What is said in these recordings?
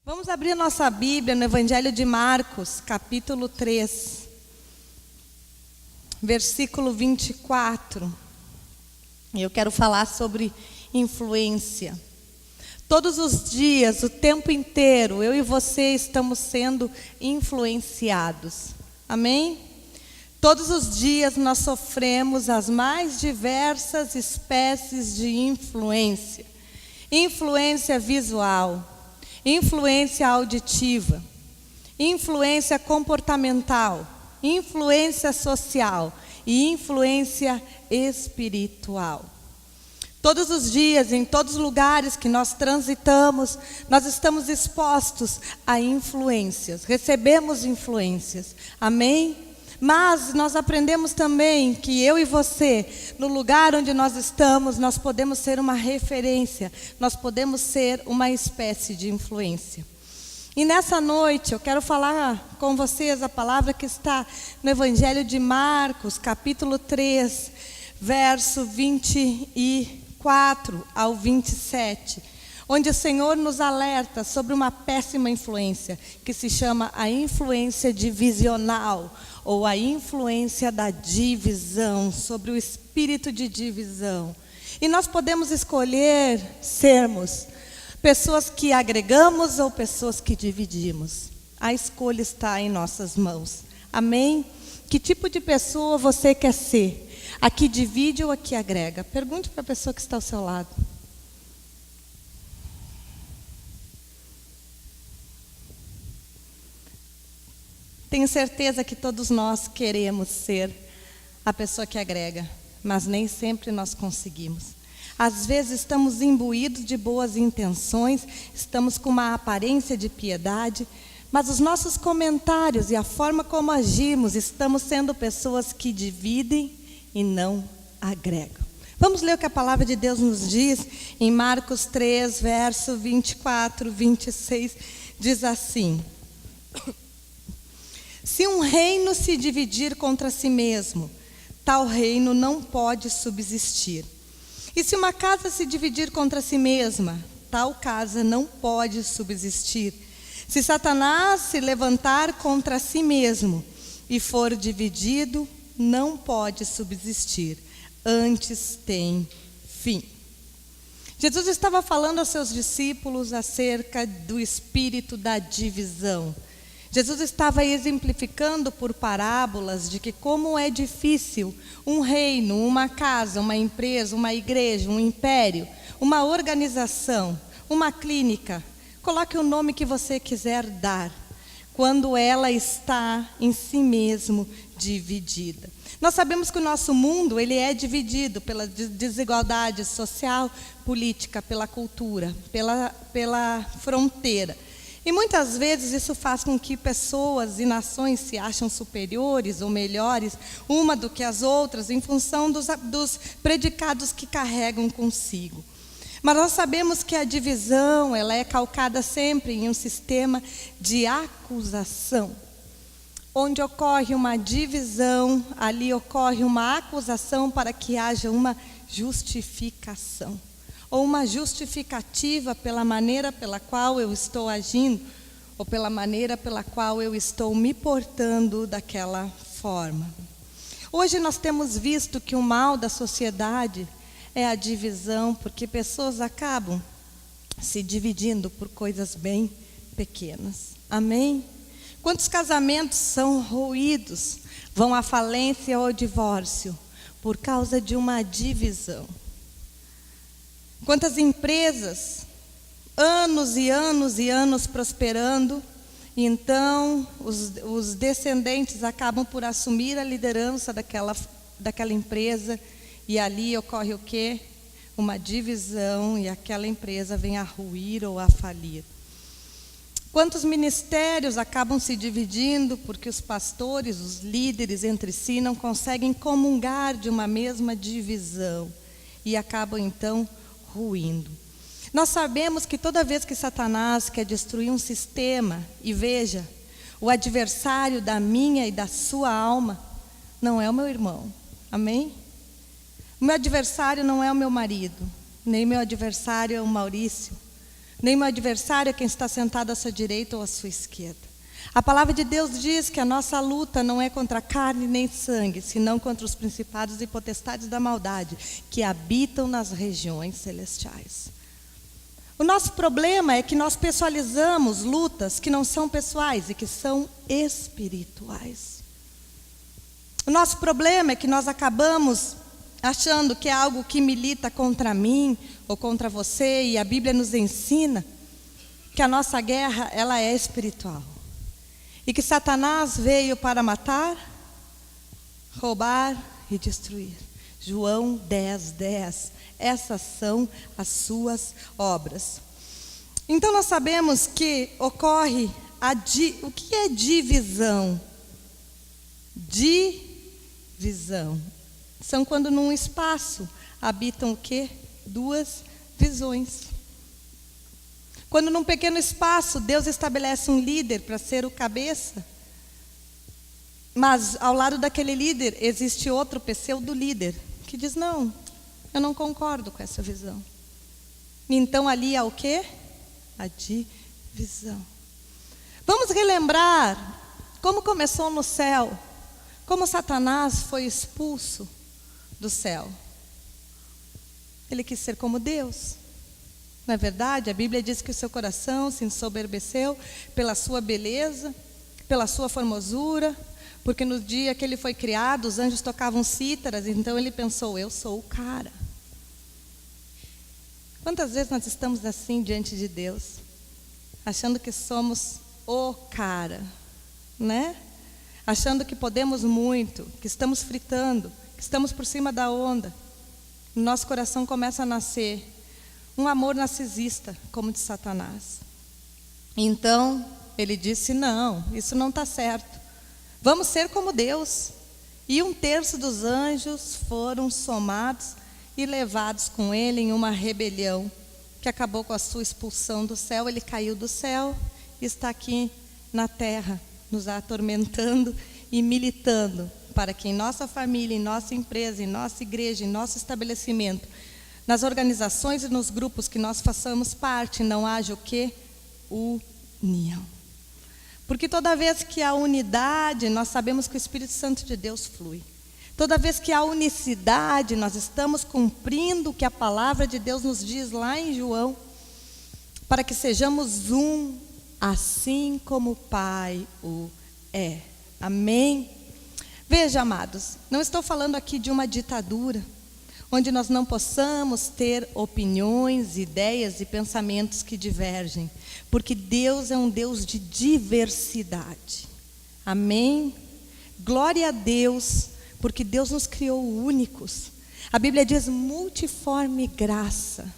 Vamos abrir nossa Bíblia no Evangelho de Marcos, capítulo 3, versículo 24. Eu quero falar sobre influência. Todos os dias, o tempo inteiro, eu e você estamos sendo influenciados. Amém? Todos os dias nós sofremos as mais diversas espécies de influência. Influência visual, influência auditiva, influência comportamental, influência social e influência espiritual. Todos os dias, em todos os lugares que nós transitamos, nós estamos expostos a influências, recebemos influências. Amém? Mas nós aprendemos também que eu e você, no lugar onde nós estamos, nós podemos ser uma referência, nós podemos ser uma espécie de influência. E nessa noite eu quero falar com vocês a palavra que está no Evangelho de Marcos, capítulo 3, verso 24 ao 27, onde o Senhor nos alerta sobre uma péssima influência, que se chama a influência divisional, ou a influência da divisão, sobre o espírito de divisão. E nós podemos escolher sermos pessoas que agregamos ou pessoas que dividimos. A escolha está em nossas mãos. Amém? Que tipo de pessoa você quer ser? A que divide ou a que agrega? Pergunte para a pessoa que está ao seu lado. Tenho certeza que todos nós queremos ser a pessoa que agrega, mas nem sempre nós conseguimos. Às vezes estamos imbuídos de boas intenções, estamos com uma aparência de piedade, mas os nossos comentários e a forma como agimos, estamos sendo pessoas que dividem e não agregam. Vamos ler o que a palavra de Deus nos diz em Marcos 3, verso 24, 26, diz assim: se um reino se dividir contra si mesmo, tal reino não pode subsistir. E se uma casa se dividir contra si mesma, tal casa não pode subsistir. Se Satanás se levantar contra si mesmo e for dividido, não pode subsistir, antes tem fim. Jesus estava falando aos seus discípulos acerca do espírito da divisão. Jesus estava exemplificando por parábolas de que como é difícil um reino, uma casa, uma empresa, uma igreja, um império, uma organização, uma clínica, coloque o nome que você quiser dar, quando ela está em si mesmo dividida. Nós sabemos que o nosso mundo ele é dividido pela desigualdade social, política, pela cultura, pela fronteira. E muitas vezes isso faz com que pessoas e nações se acham superiores ou melhores uma do que as outras em função dos predicados que carregam consigo. Mas nós sabemos que a divisão ela é calcada sempre em um sistema de acusação. Onde ocorre uma divisão, ali ocorre uma acusação para que haja uma justificação. Ou uma justificativa pela maneira pela qual eu estou agindo, ou pela maneira pela qual eu estou me portando daquela forma. Hoje nós temos visto que o mal da sociedade é a divisão, porque pessoas acabam se dividindo por coisas bem pequenas. Amém? Quantos casamentos são ruídos, vão à falência ou ao divórcio, por causa de uma divisão? Quantas empresas, anos e anos e anos prosperando, e então os descendentes acabam por assumir a liderança daquela empresa, e ali ocorre o quê? Uma divisão, e aquela empresa vem a ruir ou a falir. Quantos ministérios acabam se dividindo porque os pastores, os líderes entre si não conseguem comungar de uma mesma divisão, e acabam então ruindo. Nós sabemos que toda vez que Satanás quer destruir um sistema, e veja, o adversário da minha e da sua alma não é o meu irmão, amém? O meu adversário não é o meu marido, nem meu adversário é o Maurício. nem meu adversário é quem está sentado à sua direita ou à sua esquerda. A palavra de Deus diz que a nossa luta não é contra carne nem sangue, senão contra os principados e potestades da maldade, que habitam nas regiões celestiais. O nosso problema é que nós pessoalizamos lutas que não são pessoais e que são espirituais. O nosso problema é que nós acabamos achando que é algo que milita contra mim ou contra você, e a Bíblia nos ensina que a nossa guerra, ela é espiritual. E que Satanás veio para matar, roubar e destruir. João 10:10. Essas são as suas obras. Então nós sabemos que ocorre o que é divisão? Divisão. São quando num espaço habitam o quê? Duas visões. Quando num pequeno espaço Deus estabelece um líder para ser o cabeça, mas ao lado daquele líder existe outro pseudo-líder que diz, não, eu não concordo com essa visão. Então ali há o quê? A divisão. Vamos relembrar como começou no céu, como Satanás foi expulso do céu. Ele quis ser como Deus. Não é verdade? A Bíblia diz que o seu coração se ensoberbeceu pela sua beleza, pela sua formosura, porque no dia que ele foi criado, os anjos tocavam cítaras, então ele pensou, eu sou o cara. Quantas vezes nós estamos assim diante de Deus, achando que somos o cara, né? Achando que podemos muito, que estamos fritando, que estamos por cima da onda. No nosso coração começa a nascer um amor narcisista, como de Satanás. Então, ele disse, não, isso não está certo. Vamos ser como Deus. E 1/3 dos anjos foram somados e levados com ele em uma rebelião, que acabou com a sua expulsão do céu. Ele caiu do céu e está aqui na terra, nos atormentando e militando, para que em nossa família, em nossa empresa, em nossa igreja, em nosso estabelecimento, nas organizações e nos grupos que nós façamos parte, não haja o quê? União. Porque toda vez que há unidade, nós sabemos que o Espírito Santo de Deus flui. Toda vez que há unicidade, nós estamos cumprindo o que a palavra de Deus nos diz lá em João, para que sejamos um, assim como o Pai o é. Amém? Veja, amados, não estou falando aqui de uma ditadura, onde nós não possamos ter opiniões, ideias e pensamentos que divergem, porque Deus é um Deus de diversidade. Amém? Glória a Deus, porque Deus nos criou únicos. A Bíblia diz multiforme graça.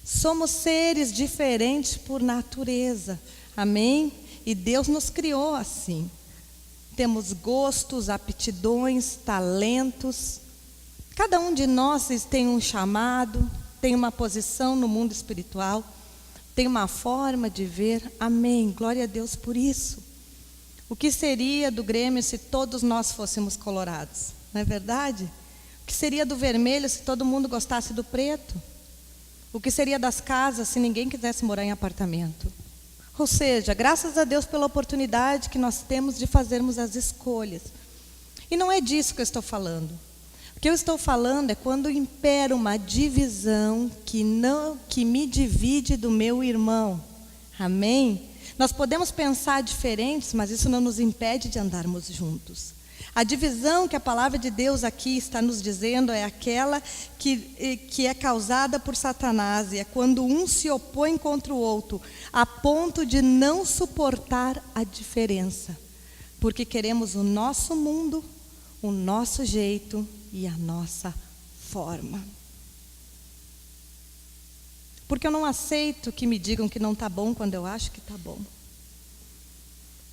Somos seres diferentes por natureza. Amém? E Deus nos criou assim. Temos gostos, aptidões, talentos. Cada um de nós tem um chamado, tem uma posição no mundo espiritual, tem uma forma de ver. Amém. Glória a Deus por isso. O que seria do Grêmio se todos nós fôssemos colorados? Não é verdade? O que seria do vermelho se todo mundo gostasse do preto? O que seria das casas se ninguém quisesse morar em apartamento? Ou seja, graças a Deus pela oportunidade que nós temos de fazermos as escolhas. E não é disso que eu estou falando. O que eu estou falando é quando impera uma divisão que me divide do meu irmão. Amém? Nós podemos pensar diferentes, mas isso não nos impede de andarmos juntos. A divisão que a palavra de Deus aqui está nos dizendo é aquela que é causada por Satanás. E é quando um se opõe contra o outro, a ponto de não suportar a diferença. Porque queremos o nosso mundo, o nosso jeito e a nossa forma. Porque eu não aceito que me digam que não está bom quando eu acho que está bom.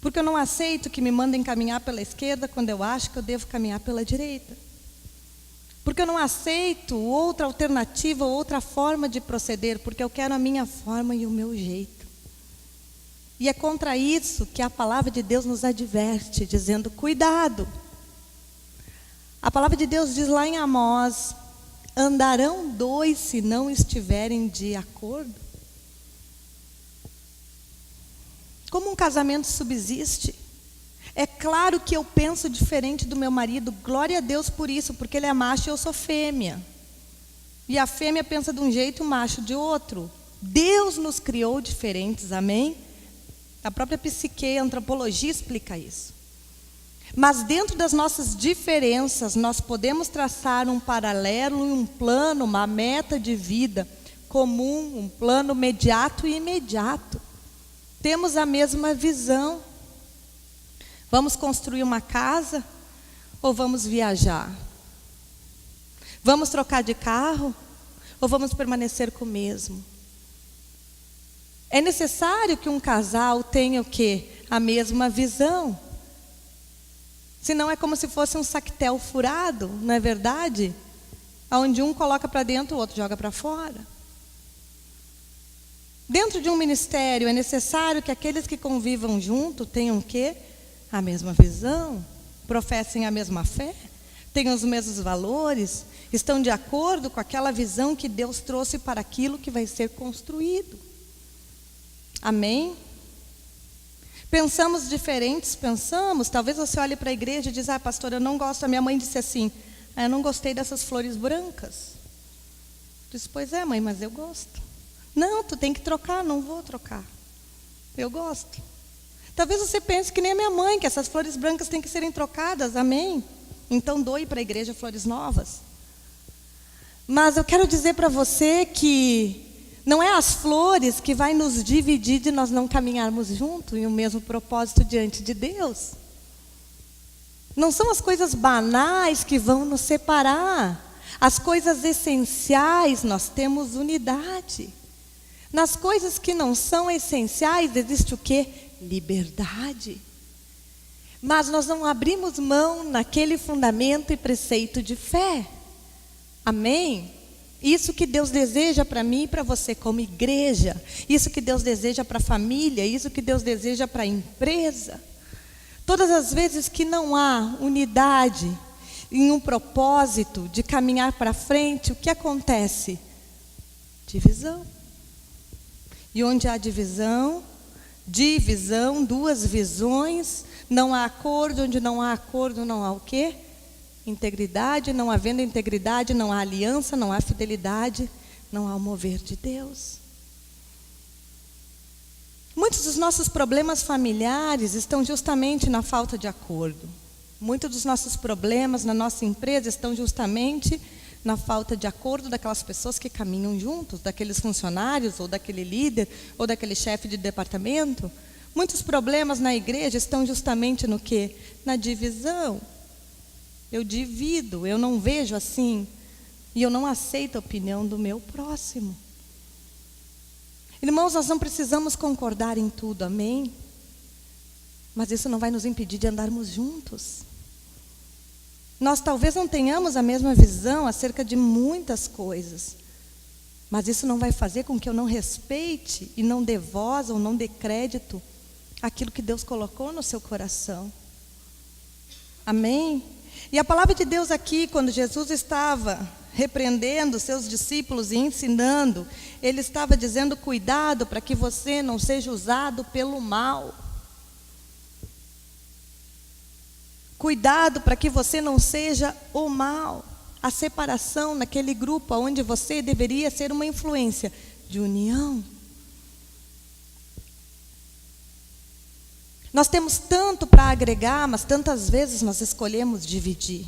Porque eu não aceito que me mandem caminhar pela esquerda quando eu acho que eu devo caminhar pela direita. Porque eu não aceito outra alternativa, outra forma de proceder, porque eu quero a minha forma e o meu jeito. E é contra isso que a palavra de Deus nos adverte, dizendo, cuidado. A palavra de Deus diz lá em Amós, andarão dois se não estiverem de acordo? Como um casamento subsiste? É claro que eu penso diferente do meu marido, glória a Deus por isso, porque ele é macho e eu sou fêmea. E a fêmea pensa de um jeito e o macho de outro. Deus nos criou diferentes, amém? A própria psique, a antropologia explica isso. Mas dentro das nossas diferenças, nós podemos traçar um paralelo, um plano, uma meta de vida comum, um plano imediato e imediato. Temos a mesma visão. Vamos construir uma casa ou vamos viajar? Vamos trocar de carro ou vamos permanecer com o mesmo? É necessário que um casal tenha o quê? A mesma visão. Senão é como se fosse um sactel furado, não é verdade? Onde um coloca para dentro, o outro joga para fora. Dentro de um ministério é necessário que aqueles que convivam junto tenham o quê? A mesma visão, professem a mesma fé, tenham os mesmos valores, estão de acordo com aquela visão que Deus trouxe para aquilo que vai ser construído. Amém? Pensamos diferentes, pensamos. Talvez você olhe para a igreja e diz: ah, pastor, eu não gosto. A minha mãe disse assim: ah, eu não gostei dessas flores brancas. Eu disse: pois é, mãe, mas eu gosto. Não, tu tem que trocar. Não vou trocar. Eu gosto. Talvez você pense que nem a minha mãe, que essas flores brancas têm que serem trocadas. Amém? Então doe para a igreja flores novas. Mas eu quero dizer para você que não é as flores que vai nos dividir de nós não caminharmos juntos em um mesmo propósito diante de Deus. Não são as coisas banais que vão nos separar. As coisas essenciais, nós temos unidade. Nas coisas que não são essenciais, existe o quê? Liberdade. Mas nós não abrimos mão naquele fundamento e preceito de fé. Amém? Isso que Deus deseja para mim e para você como igreja. Isso que Deus deseja para a família. Isso que Deus deseja para a empresa. Todas as vezes que não há unidade em um propósito de caminhar para frente, o que acontece? Divisão. E onde há divisão, duas visões, não há acordo. Onde não há acordo, não há o quê? Integridade. Não havendo integridade, não há aliança, não há fidelidade, não há o mover de Deus. Muitos dos nossos problemas familiares estão justamente na falta de acordo. Muitos dos nossos problemas na nossa empresa estão justamente na falta de acordo daquelas pessoas que caminham juntos, daqueles funcionários, ou daquele líder, ou daquele chefe de departamento. Muitos problemas na igreja estão justamente no quê? Na divisão. Eu divido, eu não vejo assim, e eu não aceito a opinião do meu próximo. Irmãos, nós não precisamos concordar em tudo, amém? Mas isso não vai nos impedir de andarmos juntos. Nós talvez não tenhamos a mesma visão acerca de muitas coisas, mas isso não vai fazer com que eu não respeite e não dê voz ou não dê crédito àquilo que Deus colocou no seu coração. Amém? E a palavra de Deus aqui, quando Jesus estava repreendendo seus discípulos e ensinando, ele estava dizendo: cuidado para que você não seja usado pelo mal. Cuidado para que você não seja o mal. A separação naquele grupo onde você deveria ser uma influência de união. Nós temos tanto para agregar, mas tantas vezes nós escolhemos dividir.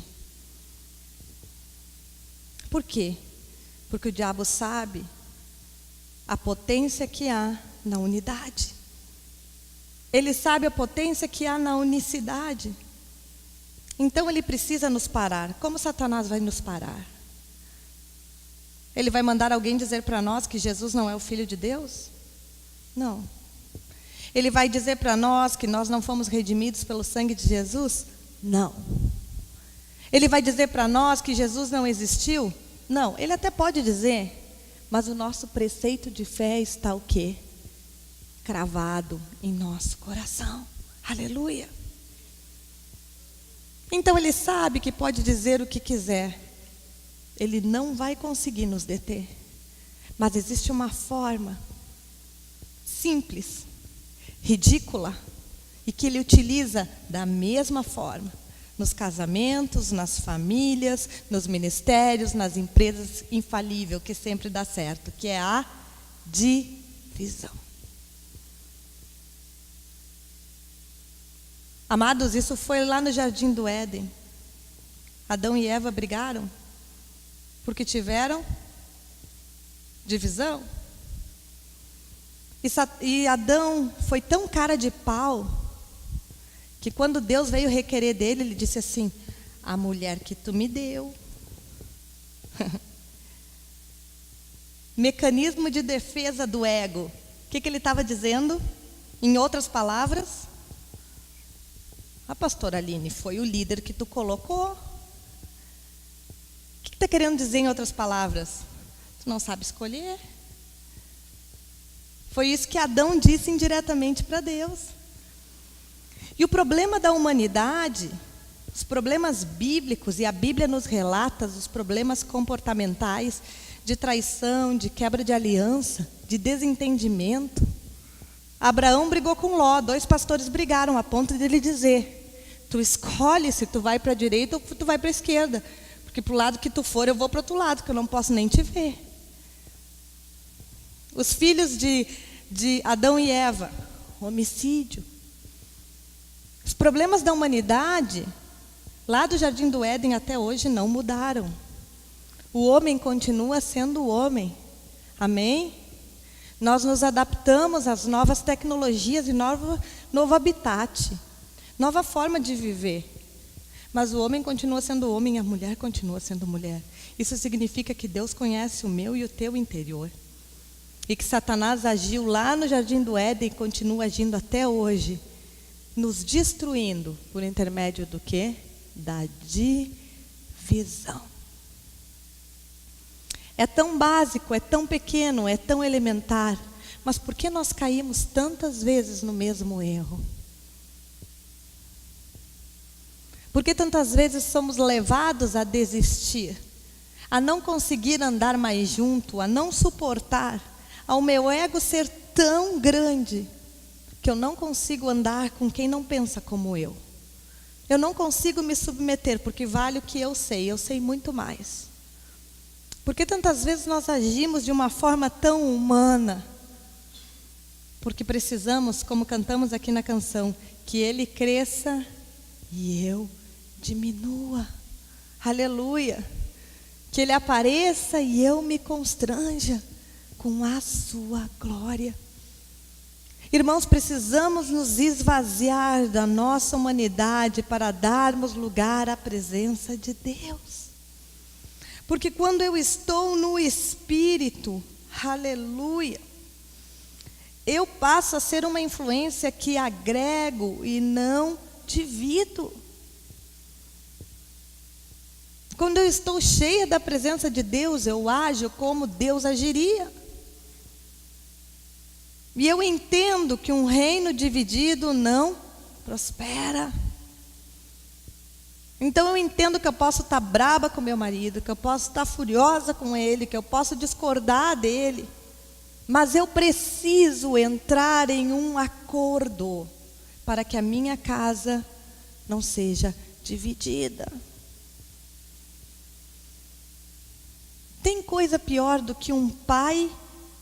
Por quê? Porque o diabo sabe a potência que há na unidade. Ele sabe a potência que há na unicidade. Então ele precisa nos parar. Como Satanás vai nos parar? Ele vai mandar alguém dizer para nós que Jesus não é o Filho de Deus? Não. Ele vai dizer para nós que nós não fomos redimidos pelo sangue de Jesus? Não. Ele vai dizer para nós que Jesus não existiu? Não. Ele até pode dizer, mas o nosso preceito de fé está o quê? Cravado em nosso coração. Aleluia. Então ele sabe que pode dizer o que quiser. Ele não vai conseguir nos deter. Mas existe uma forma simples ridícula e que Ele utiliza da mesma forma nos casamentos, nas famílias, nos ministérios, nas empresas, infalível, que sempre dá certo, que é a divisão. Amados, isso foi lá no Jardim do Éden. Adão e Eva brigaram porque tiveram divisão. E Adão foi tão cara de pau que quando Deus veio requerer dele, ele disse assim: a mulher que tu me deu. Mecanismo de defesa do ego. O que ele estava dizendo? Em outras palavras, a pastora Aline, foi o líder que tu colocou. O que está querendo dizer em outras palavras? Tu não sabe escolher. Foi isso que Adão disse indiretamente para Deus. E o problema da humanidade, os problemas bíblicos, e a Bíblia nos relata os problemas comportamentais, de traição, de quebra de aliança, de desentendimento. Abraão brigou com Ló, 2 pastores brigaram a ponto de ele dizer: tu escolhe se tu vai para a direita ou tu vai para a esquerda, porque para o lado que tu for eu vou para o outro lado, que eu não posso nem te ver. Os filhos de Adão e Eva, homicídio. Os problemas da humanidade, lá do Jardim do Éden até hoje, não mudaram. O homem continua sendo o homem. Amém? Nós nos adaptamos às novas tecnologias e novo habitat, nova forma de viver. Mas o homem continua sendo homem e a mulher continua sendo mulher. Isso significa que Deus conhece o meu e o teu interior. E que Satanás agiu lá no Jardim do Éden e continua agindo até hoje, nos destruindo por intermédio do quê? Da divisão. É tão básico, é tão pequeno, é tão elementar, mas por que nós caímos tantas vezes no mesmo erro? Por que tantas vezes somos levados a desistir, a não conseguir andar mais junto, a não suportar, ao meu ego ser tão grande que eu não consigo andar com quem não pensa como eu. Eu não consigo me submeter porque vale o que eu sei muito mais. Por que tantas vezes nós agimos de uma forma tão humana? Porque precisamos, como cantamos aqui na canção, que Ele cresça e eu diminua. Aleluia. Que Ele apareça e eu me constranja com a sua glória. Irmãos, precisamos nos esvaziar da nossa humanidade para darmos lugar à presença de Deus. Porque quando eu estou no Espírito, aleluia, eu passo a ser uma influência que agrego e não divido. Quando eu estou cheia da presença de Deus, eu ajo como Deus agiria. E eu entendo que um reino dividido não prospera. Então eu entendo que eu posso estar braba com meu marido, que eu posso estar furiosa com ele, que eu posso discordar dele. Mas eu preciso entrar em um acordo para que a minha casa não seja dividida. Tem coisa pior do que um pai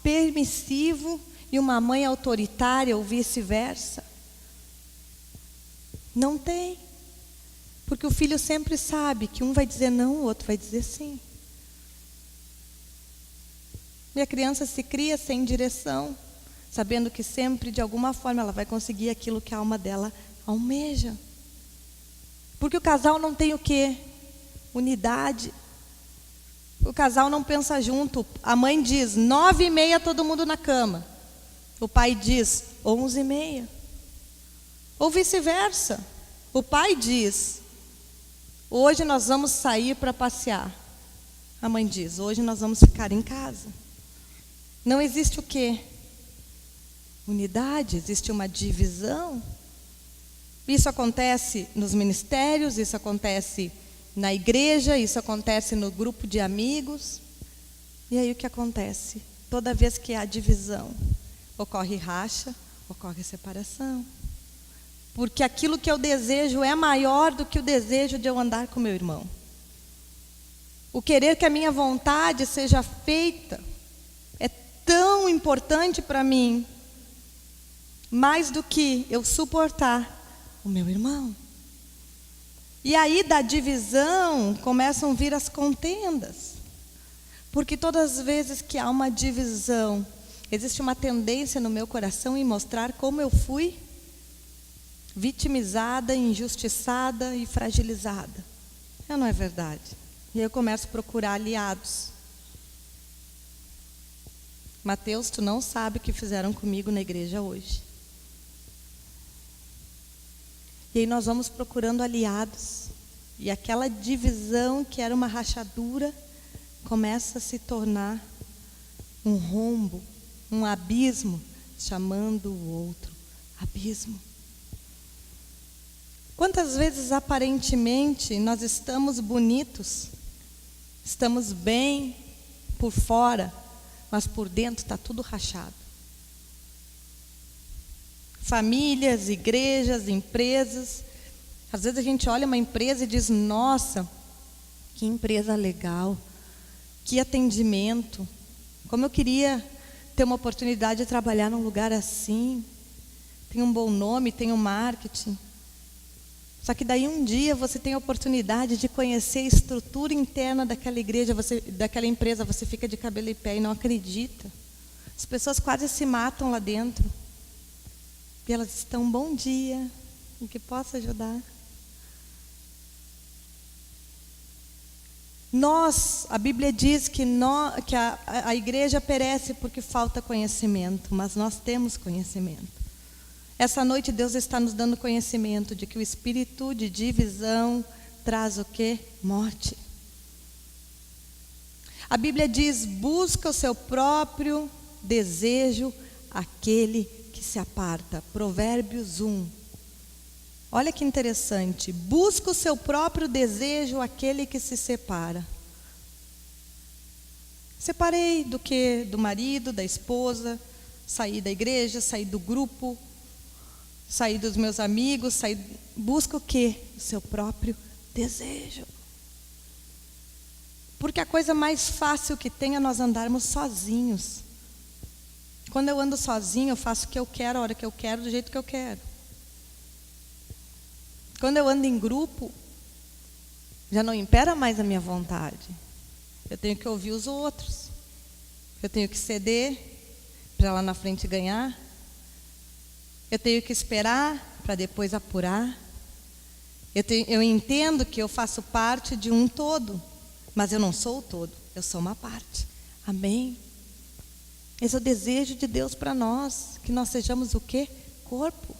permissivo e uma mãe autoritária ou vice-versa? Não tem. Porque o filho sempre sabe que um vai dizer não, o outro vai dizer sim. E a criança se cria sem direção, sabendo que sempre, de alguma forma, ela vai conseguir aquilo que a alma dela almeja. Porque o casal não tem o quê? Unidade. O casal não pensa junto. A mãe diz 9h30 todo mundo na cama. O pai diz 11h30. Ou vice-versa. O pai diz: hoje nós vamos sair para passear. A mãe diz: hoje nós vamos ficar em casa. Não existe o quê? Unidade, existe uma divisão. Isso acontece nos ministérios, isso acontece na igreja, isso acontece no grupo de amigos. E aí o que acontece? Toda vez que há divisão, ocorre racha, ocorre separação. Porque aquilo que eu desejo é maior do que o desejo de eu andar com meu irmão. O querer que a minha vontade seja feita é tão importante para mim, mais do que eu suportar o meu irmão. E aí da divisão começam a vir as contendas. Porque todas as vezes que há uma divisão, existe uma tendência no meu coração em mostrar como eu fui vitimizada, injustiçada e fragilizada. Não é verdade? E eu começo a procurar aliados. Mateus, tu não sabe o que fizeram comigo na igreja hoje. E aí nós vamos procurando aliados. E aquela divisão que era uma rachadura começa a se tornar um rombo, um abismo, chamando o outro abismo. Quantas vezes aparentemente nós estamos bonitos, estamos bem por fora, mas por dentro está tudo rachado. Famílias, igrejas, empresas. Às vezes a gente olha uma empresa e diz, nossa, que empresa legal, que atendimento, como eu queria ter uma oportunidade de trabalhar num lugar assim, tem um bom nome, tem um marketing. Só que daí um dia você tem a oportunidade de conhecer a estrutura interna daquela igreja, daquela empresa, você fica de cabelo em pé e não acredita. As pessoas quase se matam lá dentro. E elas estão, bom dia, em que posso ajudar? A Bíblia diz que a igreja perece porque falta conhecimento, mas nós temos conhecimento. Essa noite Deus está nos dando conhecimento de que o espírito de divisão traz o quê? Morte. A Bíblia diz, busca o seu próprio desejo, aquele que se aparta. Provérbios 1. Olha que interessante. Busca o seu próprio desejo, aquele que se separa. Separei do que? Do marido, da esposa, saí da igreja, saí do grupo, saí dos meus amigos, busca o quê? O seu próprio desejo. Porque a coisa mais fácil que tem é nós andarmos sozinhos. Quando eu ando sozinho, eu faço o que eu quero, a hora que eu quero, do jeito que eu quero. Quando eu ando em grupo, já não impera mais a minha vontade. Eu tenho que ouvir os outros. Eu tenho que ceder para lá na frente ganhar. Eu tenho que esperar para depois apurar. Eu entendo que eu faço parte de um todo, mas eu não sou o todo, eu sou uma parte. Amém? Esse é o desejo de Deus para nós, que nós sejamos o quê? Corpo.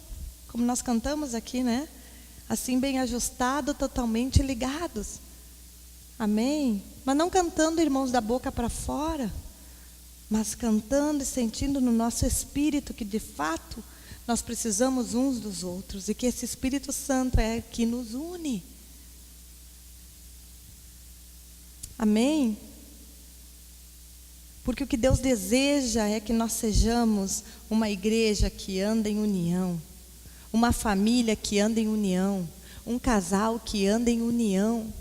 Como nós cantamos aqui, né? Assim bem ajustado, totalmente ligados. Amém? Mas não cantando, irmãos, da boca para fora, mas cantando e sentindo no nosso espírito que de fato nós precisamos uns dos outros e que esse Espírito Santo é que nos une. Amém? Porque o que Deus deseja é que nós sejamos uma igreja que anda em união, uma família que anda em união, um casal que anda em união.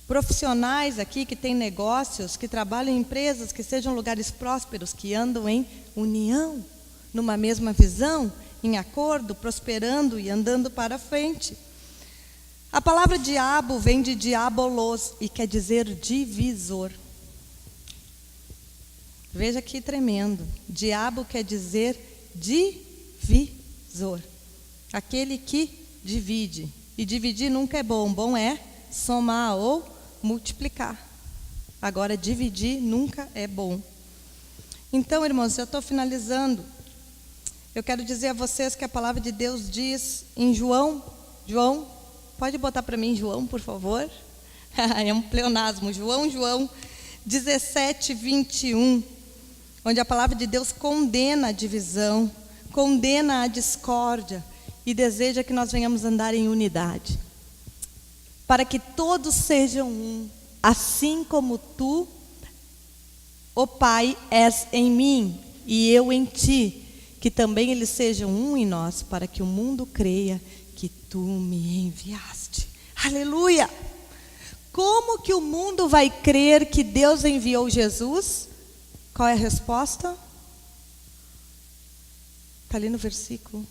Profissionais aqui que têm negócios, que trabalham em empresas, que sejam lugares prósperos, que andam em união, numa mesma visão, em acordo, prosperando e andando para frente. A palavra diabo vem de diabolos e quer dizer divisor. Veja que tremendo. Diabo quer dizer divisor. Aquele que divide. E dividir nunca é bom. Bom é somar ou multiplicar. Agora, dividir nunca é bom. Então, irmãos, já estou finalizando. Eu quero dizer a vocês que a palavra de Deus diz em João, pode botar para mim João, por favor? É um pleonasmo. João 17, 21, onde a palavra de Deus condena a divisão, condena a discórdia e deseja que nós venhamos andar em unidade. Para que todos sejam um, assim como tu, ó Pai, és em mim e eu em ti, que também eles sejam um em nós, para que o mundo creia que tu me enviaste. Aleluia! Como que o mundo vai crer que Deus enviou Jesus? Qual é a resposta? Está ali no versículo.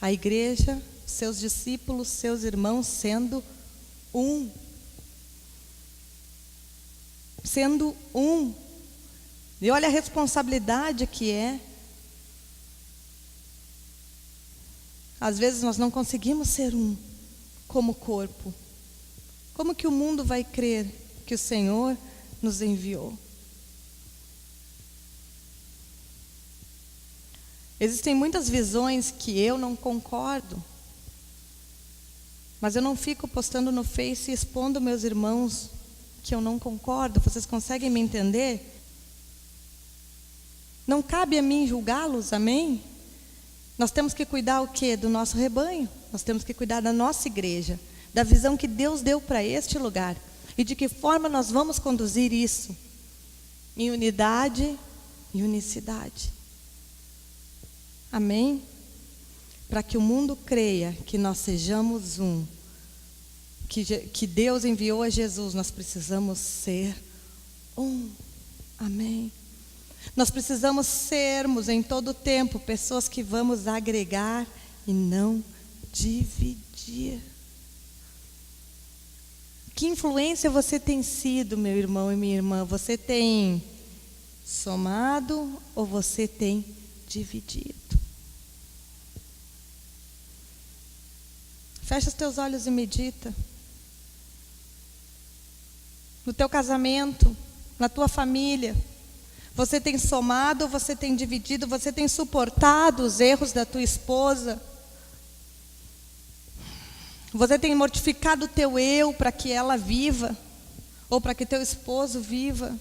A igreja, seus discípulos, seus irmãos sendo um. Sendo um. E olha a responsabilidade que é. Às vezes nós não conseguimos ser um como corpo. Como que o mundo vai crer que o Senhor nos enviou? Existem muitas visões que eu não concordo, mas eu não fico postando no Face e expondo meus irmãos que eu não concordo. Vocês conseguem me entender? Não cabe a mim julgá-los, amém? Nós temos que cuidar o quê? Do nosso rebanho. Nós temos que cuidar da nossa igreja, da visão que Deus deu para este lugar. E de que forma nós vamos conduzir isso? Em unidade e unicidade. Amém? Para que o mundo creia que nós sejamos um. Que Deus enviou a Jesus, nós precisamos ser um. Amém? Nós precisamos sermos em todo o tempo pessoas que vamos agregar e não dividir. Que influência você tem sido, meu irmão e minha irmã? Você tem somado ou você tem dividido? Fecha os teus olhos e medita. No teu casamento, na tua família, você tem somado ou você tem dividido? Você tem suportado os erros da tua esposa? Você tem mortificado o teu eu para que ela viva? Ou para que teu esposo viva?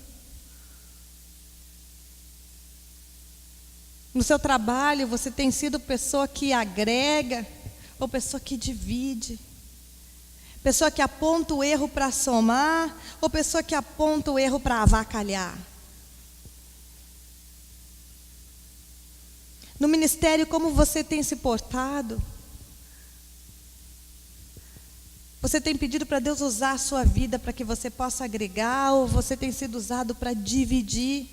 No seu trabalho, você tem sido pessoa que agrega ou pessoa que divide? Pessoa que aponta o erro para somar ou pessoa que aponta o erro para avacalhar? No ministério, como você tem se portado? Você tem pedido para Deus usar a sua vida para que você possa agregar, ou você tem sido usado para dividir?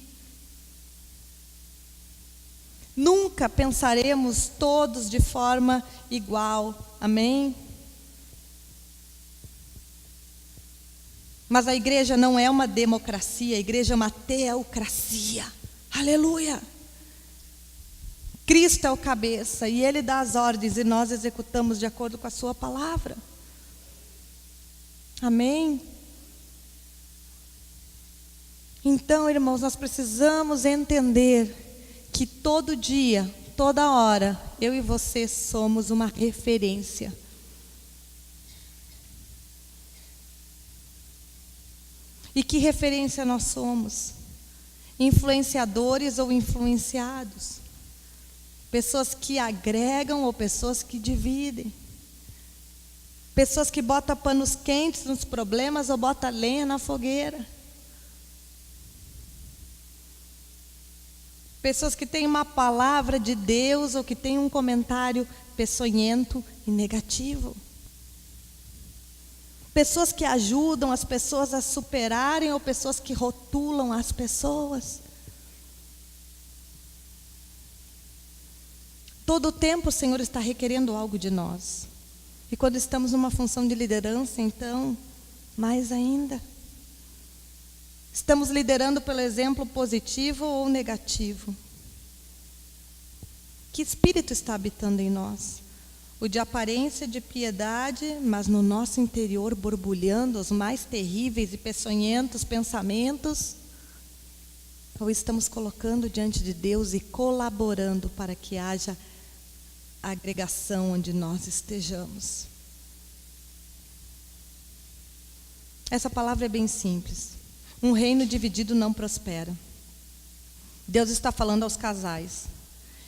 Nunca pensaremos todos de forma igual, amém? Mas a igreja não é uma democracia, a igreja é uma teocracia, aleluia! Cristo é o cabeça e Ele dá as ordens e nós executamos de acordo com a sua palavra. Amém? Então, irmãos, nós precisamos entender que todo dia, toda hora, eu e você somos uma referência. E que referência nós somos? Influenciadores ou influenciados? Pessoas que agregam ou pessoas que dividem? Pessoas que botam panos quentes nos problemas ou botam lenha na fogueira? Pessoas que têm uma palavra de Deus ou que têm um comentário peçonhento e negativo? Pessoas que ajudam as pessoas a superarem ou pessoas que rotulam as pessoas? Todo o tempo o Senhor está requerendo algo de nós. E quando estamos numa função de liderança, então, mais ainda. Estamos liderando pelo exemplo positivo ou negativo? Que espírito está habitando em nós? O de aparência de piedade, mas no nosso interior borbulhando os mais terríveis e peçonhentos pensamentos? Ou estamos colocando diante de Deus e colaborando para que haja agregação onde nós estejamos? Essa palavra é bem simples. Um reino dividido não prospera. Deus está falando aos casais.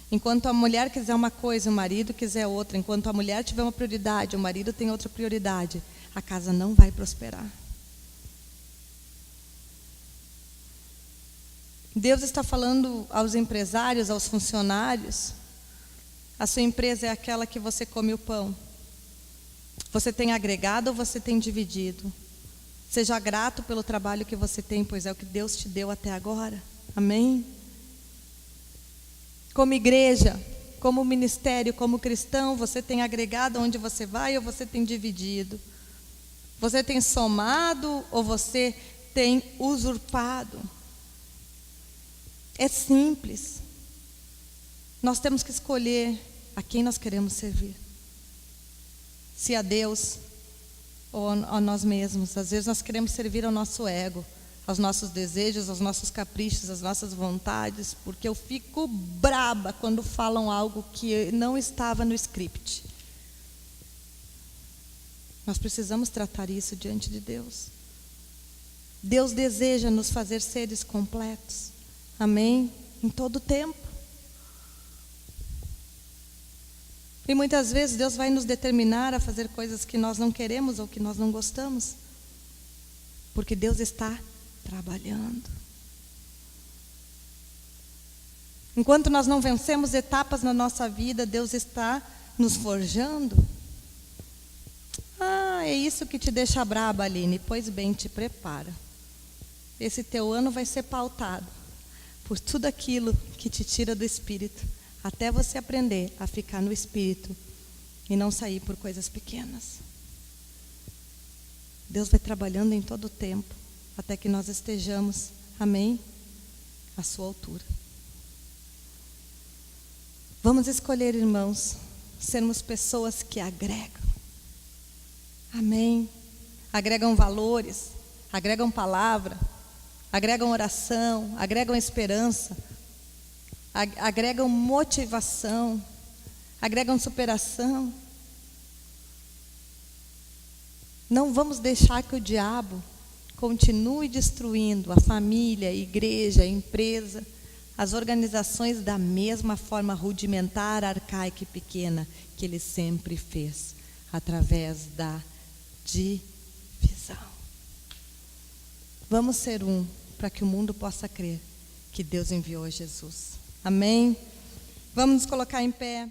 Enquanto a mulher quiser uma coisa, o marido quiser outra. Enquanto a mulher tiver uma prioridade, o marido tem outra prioridade. A casa não vai prosperar. Deus está falando aos empresários, aos funcionários. A sua empresa é aquela que você come o pão. Você tem agregado ou você tem dividido? Seja grato pelo trabalho que você tem, pois é o que Deus te deu até agora. Amém? Como igreja, como ministério, como cristão, você tem agregado onde você vai ou você tem dividido? Você tem somado ou você tem usurpado? É simples. Nós temos que escolher a quem nós queremos servir. Se a Deus ou a nós mesmos. Às vezes nós queremos servir ao nosso ego, aos nossos desejos, aos nossos caprichos, às nossas vontades, porque eu fico braba quando falam algo que não estava no script. Nós precisamos tratar isso diante de Deus. Deus deseja nos fazer seres completos. Amém? Em todo tempo. E muitas vezes Deus vai nos determinar a fazer coisas que nós não queremos ou que nós não gostamos. Porque Deus está trabalhando. Enquanto nós não vencemos etapas na nossa vida, Deus está nos forjando. Ah, é isso que te deixa braba, Aline. Pois bem, te prepara. Esse teu ano vai ser pautado por tudo aquilo que te tira do Espírito, até você aprender a ficar no Espírito e não sair por coisas pequenas. Deus vai trabalhando em todo o tempo, até que nós estejamos, amém, à sua altura. Vamos escolher, irmãos, sermos pessoas que agregam. Amém. Agregam valores, agregam palavra, agregam oração, agregam esperança, agregam motivação, agregam superação. Não vamos deixar que o diabo continue destruindo a família, a igreja, a empresa, as organizações da mesma forma rudimentar, arcaica e pequena que ele sempre fez, através da divisão. Vamos ser um, para que o mundo possa crer que Deus enviou Jesus. Amém? Vamos nos colocar em pé.